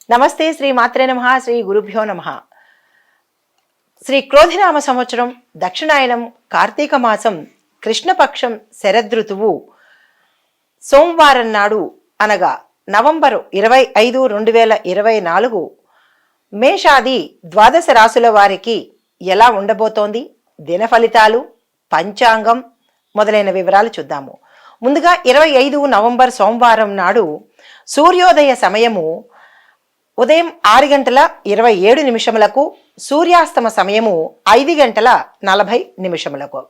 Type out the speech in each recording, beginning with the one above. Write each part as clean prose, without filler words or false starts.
నమస్తే శ్రీ మాత్రే నమః శ్రీ గురుభ్యో నమః. శ్రీ క్రోధినామ సంవత్సరం దక్షిణాయనం కార్తీక మాసం కృష్ణపక్షం శరదృతువు సోమవారం నాడు అనగా నవంబర్ 25, 2024 మేషాది ద్వాదశ రాశుల వారికి ఎలా ఉండబోతోంది, దిన ఫలితాలు, పంచాంగం మొదలైన వివరాలు చూద్దాము. ముందుగా 25 నవంబర్ సోమవారం నాడు సూర్యోదయ సమయము ఉదయం 6:27 సూర్యాస్తమ సమయము 5:40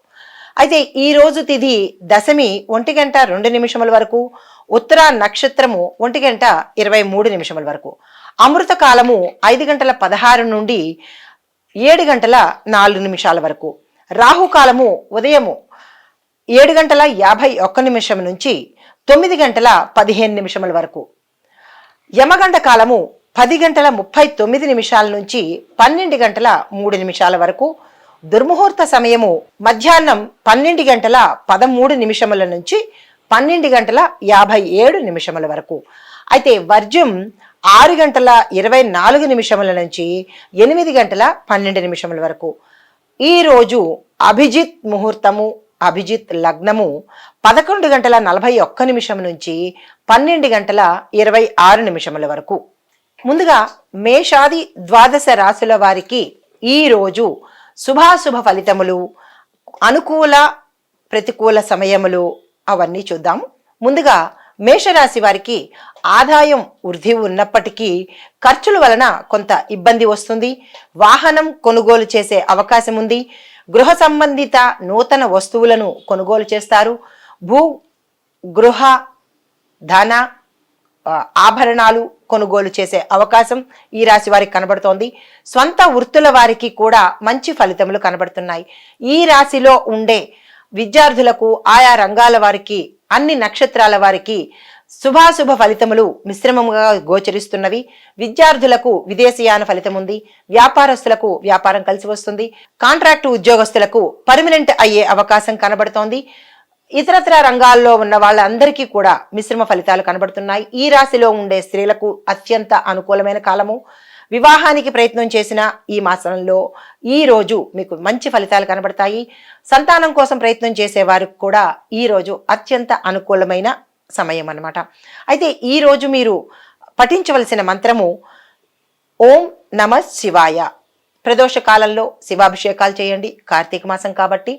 అయితే ఈ రోజు తిథి దశమి 1:02 వరకు, ఉత్తర నక్షత్రము 1:23 వరకు, అమృత కాలము 5:16 నుండి 7:04 వరకు, రాహుకాలము ఉదయము 7:51 నుంచి 9:15 వరకు, యమగండ కాలము 10:39 నుంచి 12:03 వరకు, దుర్ముహూర్త సమయము మధ్యాహ్నం 12:13 నుంచి 12:57 వరకు. అయితే వర్జ్యం 6:24 నుంచి 8:12 వరకు. ఈరోజు అభిజిత్ ముహూర్తము, అభిజిత్ లగ్నము 11:41 నుంచి 12:26 వరకు. ముందుగా మేషాది ద్వాదశ రాశుల వారికి ఈ రోజు శుభాశుభ ఫలితములు, అనుకూల ప్రతికూల సమయములు అవన్నీ చూద్దాము. ముందుగా మేషరాశి వారికి ఆదాయం వృద్ధి ఉన్నప్పటికీ ఖర్చుల వలన కొంత ఇబ్బంది వస్తుంది. వాహనం కొనుగోలు చేసే అవకాశం ఉంది. గృహ సంబంధిత నూతన వస్తువులను కొనుగోలు చేస్తారు. భూ గృహ ధన ఆభరణాలు కొనుగోలు చేసే అవకాశం ఈ రాశి వారికి కనబడుతోంది. స్వంత వృత్తుల వారికి కూడా మంచి ఫలితములు కనబడుతున్నాయి. ఈ రాశిలో ఉండే విద్యార్థులకు, ఆయా రంగాల వారికి, అన్ని నక్షత్రాల వారికి శుభాశుభ ఫలితములు మిశ్రమముగా గోచరిస్తున్నవి. విద్యార్థులకు విదేశీయాన ఫలితం ఉంది. వ్యాపారస్తులకు వ్యాపారం కలిసి వస్తుంది. కాంట్రాక్టు ఉద్యోగస్తులకు పర్మనెంట్ అయ్యే అవకాశం కనబడుతోంది. ఇతరత్ర రంగాల్లో ఉన్న వాళ్ళందరికీ కూడా మిశ్రమ ఫలితాలు కనబడుతున్నాయి. ఈ రాశిలో ఉండే స్త్రీలకు అత్యంత అనుకూలమైన కాలము. వివాహానికి ప్రయత్నం చేసిన ఈ మాసంలో ఈ రోజు మీకు మంచి ఫలితాలు కనబడతాయి. సంతానం కోసం ప్రయత్నం చేసే వారికి కూడా ఈ రోజు అత్యంత అనుకూలమైన సమయం అన్నమాట. అయితే ఈ రోజు మీరు పఠించవలసిన మంత్రము ఓం నమః శివాయ. ప్రదోష కాలంలో శివాభిషేకాలు చేయండి. కార్తీక మాసం కాబట్టి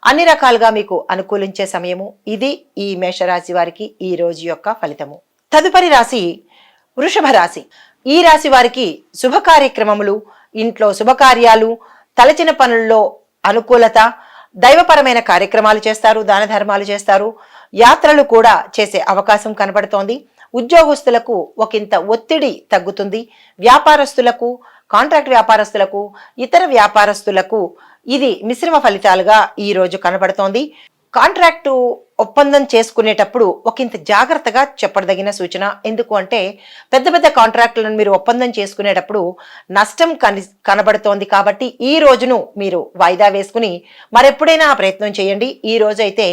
అన్ని రకాలుగా మీకు అనుకూలించే సమయము ఇది. ఈ మేషరాశి వారికి ఈ రోజు యొక్క ఫలితము. తదుపరి రాశి వృషభ రాశి. ఈ రాశి వారికి శుభ కార్యక్రమములు, ఇంట్లో శుభకార్యాలు, తలచిన పనుల్లో అనుకూలత, దైవపరమైన కార్యక్రమాలు చేస్తారు, దాన ధర్మాలు చేస్తారు, యాత్రలు కూడా చేసే అవకాశం కనబడుతోంది. ఉద్యోగస్తులకు ఒకంత ఒత్తిడి తగ్గుతుంది. వ్యాపారస్తులకు, కాంట్రాక్ట్ వ్యాపారస్తులకు, ఇతర వ్యాపారస్తులకు ఇది మిశ్రమ ఫలితాలుగా ఈ రోజు కనబడుతోంది. కాంట్రాక్టు ఒప్పందం చేసుకునేటప్పుడు ఒకంత జాగ్రత్తగా చెప్పదగిన సూచన. ఎందుకు అంటే పెద్ద పెద్ద కాంట్రాక్టులను మీరు ఒప్పందం చేసుకునేటప్పుడు నష్టం కనబడుతోంది. కాబట్టి ఈ రోజును మీరు వాయిదా వేసుకుని మరెప్పుడైనా ఆ ప్రయత్నం చేయండి. ఈ రోజు అయితే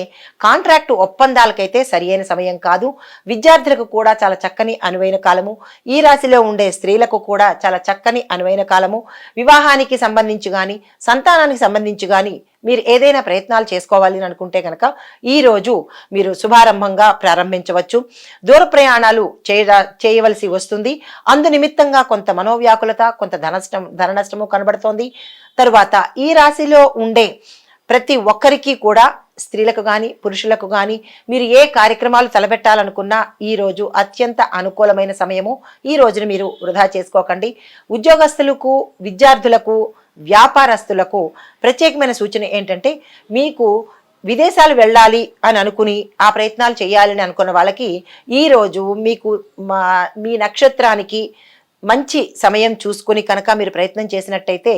కాంట్రాక్టు ఒప్పందాలకైతే సరి అయిన సమయం కాదు. విద్యార్థులకు కూడా చాలా చక్కని అనువైన కాలము. ఈ రాశిలో ఉండే స్త్రీలకు కూడా చాలా చక్కని అనువైన కాలము. వివాహానికి సంబంధించి కానీ, సంతానానికి సంబంధించి కానీ మీరు ఏదైనా ప్రయత్నాలు చేసుకోవాలి అనుకుంటే కనుక ఈ రోజు మీరు శుభారంభంగా ప్రారంభించవచ్చు. దూర ప్రయాణాలు చేయవలసి వస్తుంది. అందు నిమిత్తంగా కొంత మనోవ్యాకులత, కొంత ధన నష్టము కనబడుతోంది. తరువాత ఈ రాశిలో ఉండే ప్రతి ఒక్కరికి కూడా, స్త్రీలకు కానీ పురుషులకు కానీ, మీరు ఏ కార్యక్రమాలు తలపెట్టాలనుకున్నా ఈ రోజు అత్యంత అనుకూలమైన సమయము. ఈ రోజును మీరు వృధా చేసుకోకండి. ఉద్యోగస్తులకు, విద్యార్థులకు, వ్యాపారస్తులకు ప్రత్యేకమైన సూచన ఏంటంటే, మీకు విదేశాలు వెళ్ళాలి అని అనుకుని ఆ ప్రయత్నాలు చేయాలని అనుకున్న వాళ్ళకి ఈ రోజు మీకు మీ నక్షత్రానికి మంచి సమయం చూసుకుని కనుక మీరు ప్రయత్నం చేసినట్టయితే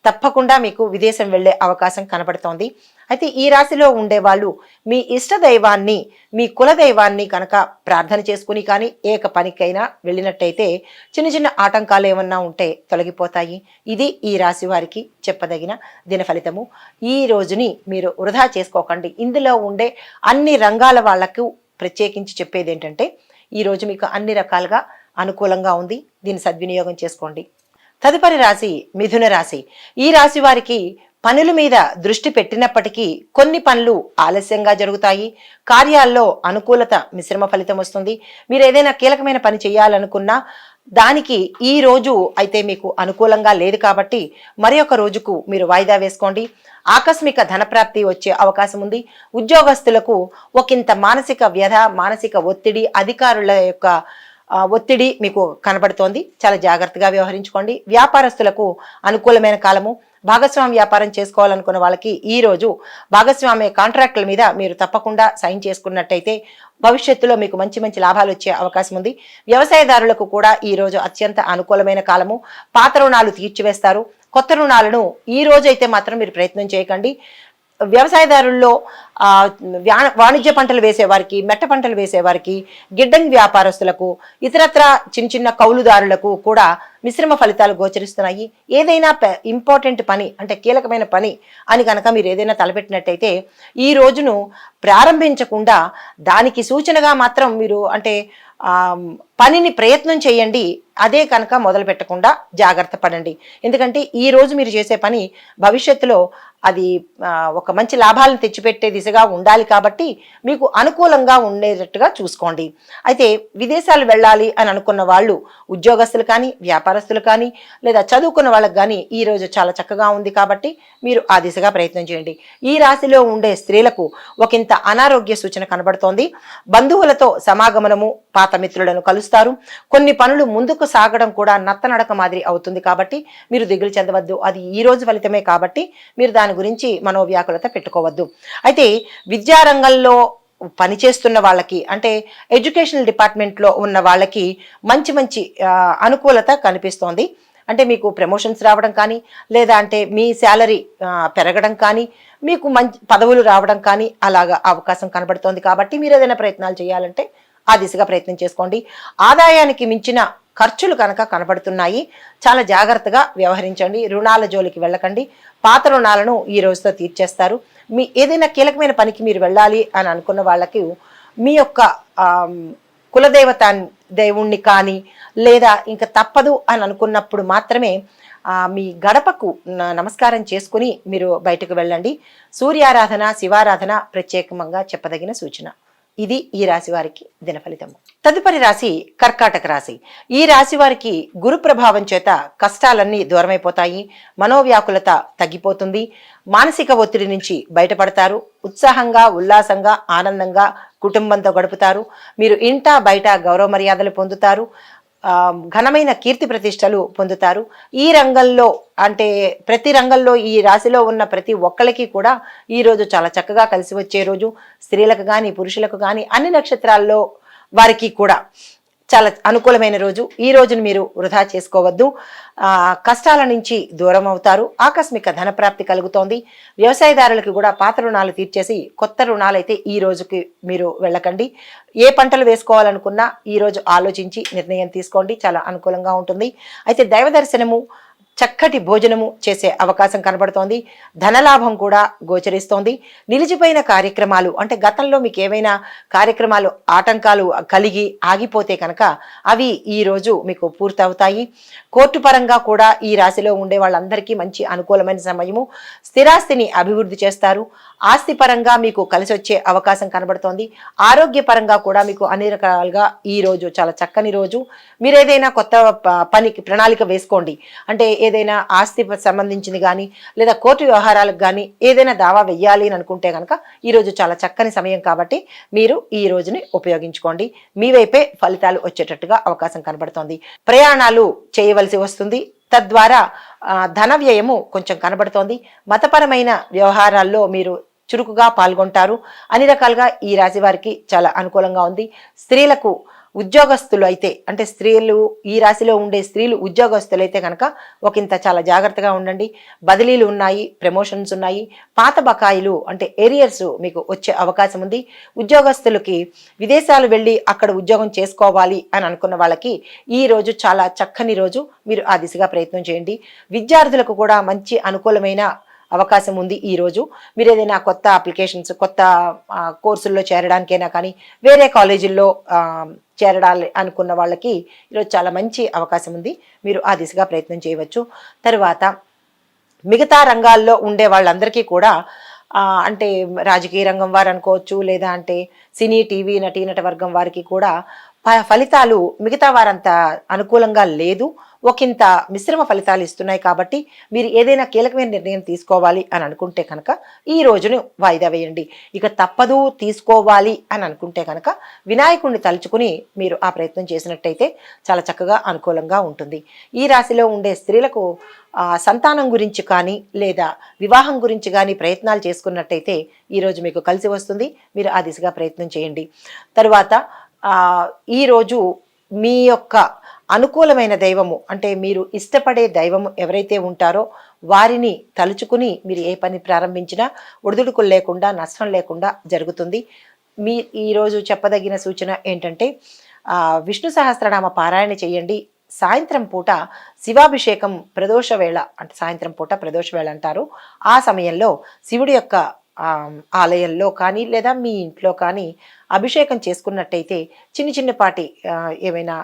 తప్పకుండా మీకు విదేశం వెళ్ళే అవకాశం కనబడుతోంది. అయితే ఈ రాశిలో ఉండేవాళ్ళు మీ ఇష్ట దైవాన్ని, మీ కుల దైవాన్ని కనుక ప్రార్థన చేసుకుని కానీ ఏక పనికైనా వెళ్ళినట్టయితే చిన్న చిన్న ఆటంకాలు ఏమన్నా ఉంటే తొలగిపోతాయి. ఇది ఈ రాశి వారికి చెప్పదగిన దిన ఫలితము. ఈ రోజుని మీరు వృధా చేసుకోకండి. ఇందులో ఉండే అన్ని రంగాల వాళ్లకు ప్రత్యేకించి చెప్పేది ఏంటంటే, ఈరోజు మీకు అన్ని రకాలుగా అనుకూలంగా ఉంది. దీన్ని సద్వినియోగం చేసుకోండి. తదుపరి రాశి మిథున రాశి. ఈ రాశి వారికి పనుల మీద దృష్టి పెట్టినప్పటికీ కొన్ని పనులు ఆలస్యంగా జరుగుతాయి. కార్యాల్లో అనుకూలత మిశ్రమ ఫలితం వస్తుంది. మీరు ఏదైనా కీలకమైన పని చేయాలనుకున్నా దానికి ఈ రోజు అయితే మీకు అనుకూలంగా లేదు కాబట్టి మరి ఒక రోజుకు మీరు వాయిదా వేసుకోండి. ఆకస్మిక ధనప్రాప్తి వచ్చే అవకాశం ఉంది. ఉద్యోగస్తులకు ఒకంత మానసిక వ్యధ, మానసిక ఒత్తిడి, అధికారుల యొక్క ఒత్తిడి మీకు కనబడుతోంది. చాలా జాగ్రత్తగా వ్యవహరించుకోండి. వ్యాపారస్తులకు అనుకూలమైన కాలము. భాగస్వామ్య వ్యాపారం చేసుకోవాలనుకున్న వాళ్ళకి ఈ రోజు భాగస్వామ్య కాంట్రాక్టుల మీద మీరు తప్పకుండా సైన్ చేసుకున్నట్టయితే భవిష్యత్తులో మీకు మంచి మంచి లాభాలు వచ్చే అవకాశం ఉంది. వ్యవసాయదారులకు కూడా ఈ రోజు అత్యంత అనుకూలమైన కాలము. పాత రుణాలు తీర్చివేస్తారు. కొత్త రుణాలను ఈ రోజు అయితే మాత్రం మీరు ప్రయత్నం చేయకండి. వ్యవసాయదారుల్లో వాణిజ్య పంటలు వేసేవారికి, మెట్ట పంటలు వేసేవారికి, గిడ్డంగి వ్యాపారస్తులకు, ఇతరత్ర చిన్న చిన్న కౌలుదారులకు కూడా మిశ్రమ ఫలితాలు గోచరిస్తున్నాయి. ఏదైనా ఇంపార్టెంట్ పని అంటే కీలకమైన పని అని కనుక మీరు ఏదైనా తలపెట్టినట్టయితే ఈ రోజును ప్రారంభించకుండా దానికి సూచనగా మాత్రం మీరు అంటే పనిని ప్రయత్నం చేయండి. అదే కనుక మొదలు పెట్టకుండా జాగ్రత్త పడండి. ఎందుకంటే ఈ రోజు మీరు చేసే పని భవిష్యత్తులో అది ఒక మంచి లాభాలను తెచ్చిపెట్టే దిశగా ఉండాలి కాబట్టి మీకు అనుకూలంగా ఉండేటట్టుగా చూసుకోండి. అయితే విదేశాలు వెళ్ళాలి అని అనుకున్న వాళ్ళు, ఉద్యోగస్తులు కానీ, వ్యాపారస్తులు కానీ, లేదా చదువుకున్న వాళ్ళకి కానీ ఈ రోజు చాలా చక్కగా ఉంది కాబట్టి మీరు ఆ దిశగా ప్రయత్నం చేయండి. ఈ రాశిలో ఉండే స్త్రీలకు ఒకంత అనారోగ్య సూచన కనబడుతోంది. బంధువులతో సమాగమనము, పాత మిత్రులను కలుస్తారు. కొన్ని పనులు ముందుకు సాగడం కూడా నత్తనడక మాదిరి అవుతుంది కాబట్టి మీరు దిగులు చెందవద్దు. అది ఈ రోజు ఫలితమే కాబట్టి మీరు దాని గురించి మనోవ్యాకులత పెట్టుకోవద్దు. అయితే విద్యారంగంలో పనిచేస్తున్న వాళ్ళకి అంటే ఎడ్యుకేషనల్ డిపార్ట్మెంట్లో ఉన్న వాళ్ళకి మంచి మంచి అనుకూలత కనిపిస్తోంది. అంటే మీకు ప్రమోషన్స్ రావడం కానీ, లేదా అంటే మీ శాలరీ పెరగడం కానీ, మీకు మంచి పదవులు రావడం కానీ అలాగా అవకాశం కనబడుతోంది కాబట్టి మీరు ఏదైనా ప్రయత్నాలు చేయాలంటే ఆ దిశగా ప్రయత్నం చేసుకోండి. ఆదాయానికి మించిన ఖర్చులు కనుక కనబడుతున్నాయి. చాలా జాగ్రత్తగా వ్యవహరించండి. రుణాల జోలికి వెళ్ళకండి. పాత రుణాలను ఈ రోజుతో తీర్చేస్తారు. మీ ఏదైనా కీలకమైన పనికి మీరు వెళ్ళాలి అని అనుకున్న వాళ్ళకి మీ యొక్క కులదేవత దేవుణ్ణి కానీ, లేదా ఇంకా తప్పదు అని అనుకున్నప్పుడు మాత్రమే మీ గడపకు నమస్కారం చేసుకుని మీరు బయటకు వెళ్ళండి. సూర్యారాధన, శివారాధన ప్రత్యేకంగా చెప్పదగిన సూచన. ఇది ఈ రాశి వారికి దిన ఫలితము. తదుపరి రాశి కర్కాటక రాశి. ఈ రాశి వారికి గురు ప్రభావం చేత కష్టాలన్నీ దూరమైపోతాయి. మనోవ్యాకులత తగ్గిపోతుంది. మానసిక ఒత్తిడి నుంచి బయటపడతారు. ఉత్సాహంగా, ఉల్లాసంగా, ఆనందంగా కుటుంబంతో గడుపుతారు. మీరు ఇంట బయట గౌరవ మర్యాదలు పొందుతారు. ఘనమైన కీర్తి ప్రతిష్టలు పొందుతారు. ఈ రంగంలో అంటే ప్రతి రంగంలో ఈ రాశిలో ఉన్న ప్రతి ఒక్కరికి కూడా ఈ రోజు చాలా చక్కగా కలిసి వచ్చే రోజు. స్త్రీలకు కానీ, పురుషులకు కానీ, అన్ని నక్షత్రాల్లో వారికి కూడా చాలా అనుకూలమైన రోజు. ఈ రోజును మీరు వృధా చేసుకోవద్దు. కష్టాల నుంచి దూరం అవుతారు. ఆకస్మిక ధనప్రాప్తి కలుగుతోంది. వ్యవసాయదారులకు కూడా పాత రుణాలు తీర్చేసి కొత్త రుణాలు అయితే ఈ రోజుకి మీరు వెళ్ళకండి. ఏ పంటలు వేసుకోవాలనుకున్నా ఈ రోజు ఆలోచించి నిర్ణయం తీసుకోండి. చాలా అనుకూలంగా ఉంటుంది. అయితే దైవ దర్శనము, చక్కటి భోజనము చేసే అవకాశం కనబడుతోంది. ధనలాభం కూడా గోచరిస్తోంది. నిలిచిపోయిన కార్యక్రమాలు అంటే గతంలో మీకు ఏవైనా కార్యక్రమాలు ఆటంకాలు కలిగి ఆగిపోతే కనుక అవి ఈ రోజు మీకు పూర్తవుతాయి. కోర్టు పరంగా కూడా ఈ రాశిలో ఉండే వాళ్ళందరికీ మంచి అనుకూలమైన సమయము. స్థిరాస్తిని అభివృద్ధి చేస్తారు. ఆస్తి పరంగా మీకు కలిసి వచ్చే అవకాశం కనబడుతోంది. ఆరోగ్యపరంగా కూడా మీకు అన్ని రకాలుగా ఈ రోజు చాలా చక్కని రోజు. మీరు ఏదైనా కొత్త పనికి ప్రణాళిక వేసుకోండి. అంటే ఏదైనా ఆస్తి సంబంధించింది కానీ, లేదా కోర్టు వ్యవహారాలకు కానీ ఏదైనా దావా వెయ్యాలి అని అనుకుంటే కనుక ఈరోజు చాలా చక్కని సమయం కాబట్టి మీరు ఈ రోజుని ఉపయోగించుకోండి. మీ వైపే ఫలితాలు వచ్చేటట్టుగా అవకాశం కనబడుతోంది. ప్రయాణాలు చేయవలసి వస్తుంది. తద్వారా ధన వ్యయము కొంచెం కనబడుతోంది. మతపరమైన వ్యవహారాల్లో మీరు చురుకుగా పాల్గొంటారు. అన్ని రకాలుగా ఈ రాశి వారికి చాలా అనుకూలంగా ఉంది. స్త్రీలకు ఉద్యోగస్తులు అయితే అంటే స్త్రీలు ఈ రాశిలో ఉండే స్త్రీలు ఉద్యోగస్తులు అయితే కనుక ఒకంత చాలా జాగ్రత్తగా ఉండండి. బదిలీలు ఉన్నాయి, ప్రమోషన్స్ ఉన్నాయి. పాత బకాయిలు అంటే ఏరియర్స్ మీకు వచ్చే అవకాశం ఉంది. ఉద్యోగస్తులకి విదేశాలు వెళ్ళి అక్కడ ఉద్యోగం చేసుకోవాలి అని అనుకున్న వాళ్ళకి ఈ రోజు చాలా చక్కని రోజు. మీరు ఆ దిశగా ప్రయత్నం చేయండి. విద్యార్థులకు కూడా మంచి అనుకూలమైన అవకాశం ఉంది ఈరోజు. మీరు ఏదైనా కొత్త అప్లికేషన్స్, కొత్త కోర్సుల్లో చేరడానికైనా కానీ, వేరే కాలేజీల్లో చేరడాలి అనుకున్న వాళ్ళకి ఈరోజు చాలా మంచి అవకాశం ఉంది. మీరు ఆ దిశగా ప్రయత్నం చేయవచ్చు. తర్వాత మిగతా రంగాల్లో ఉండే వాళ్ళందరికీ కూడా అంటే రాజకీయ రంగం వారు అనుకోవచ్చు, లేదా అంటే సినీ టీవీ నటీనట వర్గం వారికి కూడా ఫలితాలు మిగతా వారంత అనుకూలంగా లేదు, ఒకంత మిశ్రమ ఫలితాలు ఇస్తున్నాయి. కాబట్టి మీరు ఏదైనా కీలకమైన నిర్ణయం తీసుకోవాలి అని అనుకుంటే కనుక ఈ రోజును వాయిదా వేయండి. ఇక తప్పదు తీసుకోవాలి అని అనుకుంటే కనుక వినాయకుడిని తలుచుకుని మీరు ఆ ప్రయత్నం చేసినట్టయితే చాలా చక్కగా అనుకూలంగా ఉంటుంది. ఈ రాశిలో ఉండే స్త్రీలకు సంతానం గురించి కానీ లేదా వివాహం గురించి కానీ ప్రయత్నాలు చేసుకున్నట్టయితే ఈరోజు మీకు కలిసి వస్తుంది. మీరు ఆ దిశగా ప్రయత్నం చేయండి. తరువాత ఈరోజు మీ యొక్క అనుకూలమైన దైవము, అంటే మీరు ఇష్టపడే దైవము ఎవరైతే ఉంటారో వారిని తలుచుకుని మీరు ఏ పని ప్రారంభించినా ఒడిదుడుకులు లేకుండా, నష్టం లేకుండా జరుగుతుంది. మీ ఈరోజు చెప్పదగిన సూచన ఏంటంటే విష్ణు సహస్రనామ పారాయణ చేయండి. సాయంత్రం పూట శివాభిషేకం ప్రదోష వేళ, అంటే సాయంత్రం పూట ప్రదోష వేళ అంటారు, ఆ సమయంలో శివుడి యొక్క ఆలయంలో కానీ లేదా మీ ఇంట్లో కానీ అభిషేకం చేసుకున్నట్టయితే చిన్నపాటి ఏవైనా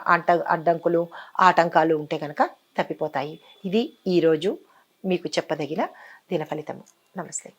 అడ్డంకులు, ఆటంకాలు ఉంటే కనుక తప్పిపోతాయి. ఇది ఈరోజు మీకు చెప్పదగిన దిన ఫలితము. నమస్తే.